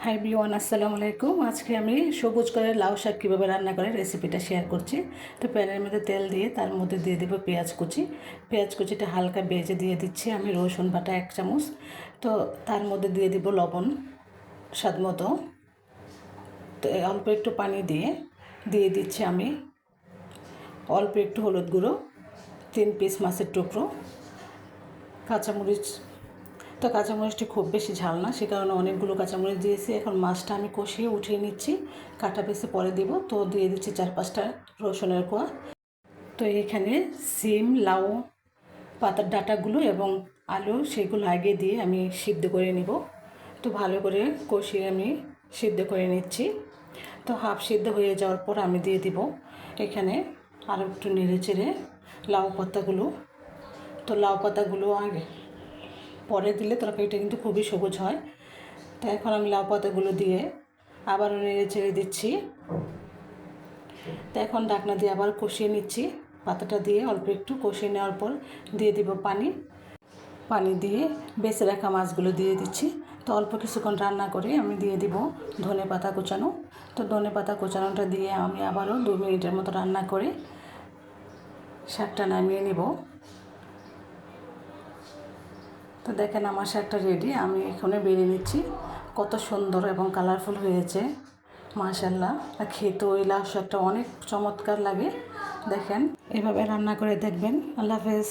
High বিওয়ান, আসসালামু আলাইকুম। আজকে আমি সবুজ কালারের লাউ শাক কীভাবে রান্না করে রেসিপিটা শেয়ার করছি। তো প্যানের মধ্যে তেল দিয়ে তার মধ্যে দিয়ে দেবো পেঁয়াজ কুচি। পেঁয়াজ কুচিটা হালকা ভেজে দিয়ে দিচ্ছি আমি রসুন বাটা 1 চামচ। তো তার মধ্যে দিয়ে দেবো লবণ স্বাদ মতো। তো অল্প একটু পানি দিয়ে দিচ্ছি আমি অল্প একটু হলুদ গুঁড়ো, 3 পিস মাছের টুকরো, কাঁচামরিচ। তো কাঁচামরিচটি খুব বেশি ঝাল না, সে কারণে অনেকগুলো কাঁচামরিচ দিয়েছি। এখন মাছটা আমি কষিয়ে উঠিয়ে নিচ্ছি, কাটা পিসে পরে দিব। তো দিয়ে দিচ্ছি 4-5টা রসুনের কোয়া। তো এখানে সিম, লাউ পাতার ডাঁটাগুলো এবং আলু সেগুলো আগে দিয়ে আমি সিদ্ধ করে নিব। তো ভালো করে কষিয়ে আমি সিদ্ধ করে নিচ্ছি। তো হাফ সিদ্ধ হয়ে যাওয়ার পর আমি দিয়ে দিব এখানে আরও একটু নেড়ে চেড়ে লাউ পাতাগুলো। তো লাউ পাতাগুলো আগে পরে দিলে তরকারিটা কিন্তু খুবই সবুজ হয়। তো এখন আমি লাউ পাতাগুলো দিয়ে আবারও নেড়ে চেড়ে দিচ্ছি। তো এখন ঢাকনা দিয়ে আবার কষিয়ে নিচ্ছি। পাতাটা দিয়ে অল্প একটু কষিয়ে নেওয়ার পর দিয়ে দিব পানি দিয়ে বেঁচে রাখা মাছগুলো দিয়ে দিচ্ছি। তো অল্প কিছুক্ষণ রান্না করে আমি দিয়ে দিব ধনেপাতা কুচানো। তো ধনেপাতা কুচানোটা দিয়ে আমি আবারও 2 মিনিটের মতো রান্না করে শাকটা নামিয়ে নিব। তো দেখেন আমার শাকটা রেডি, আমি এখানে বেড়ে নিচ্ছি। কত সুন্দর এবং কালারফুল হয়েছে, মাশাআল্লাহ। আর খেতেও এই লাউ শাকটা অনেক চমৎকার লাগে। দেখেন, এভাবে রান্না করে দেখবেন। আল্লাহ হাফেজ।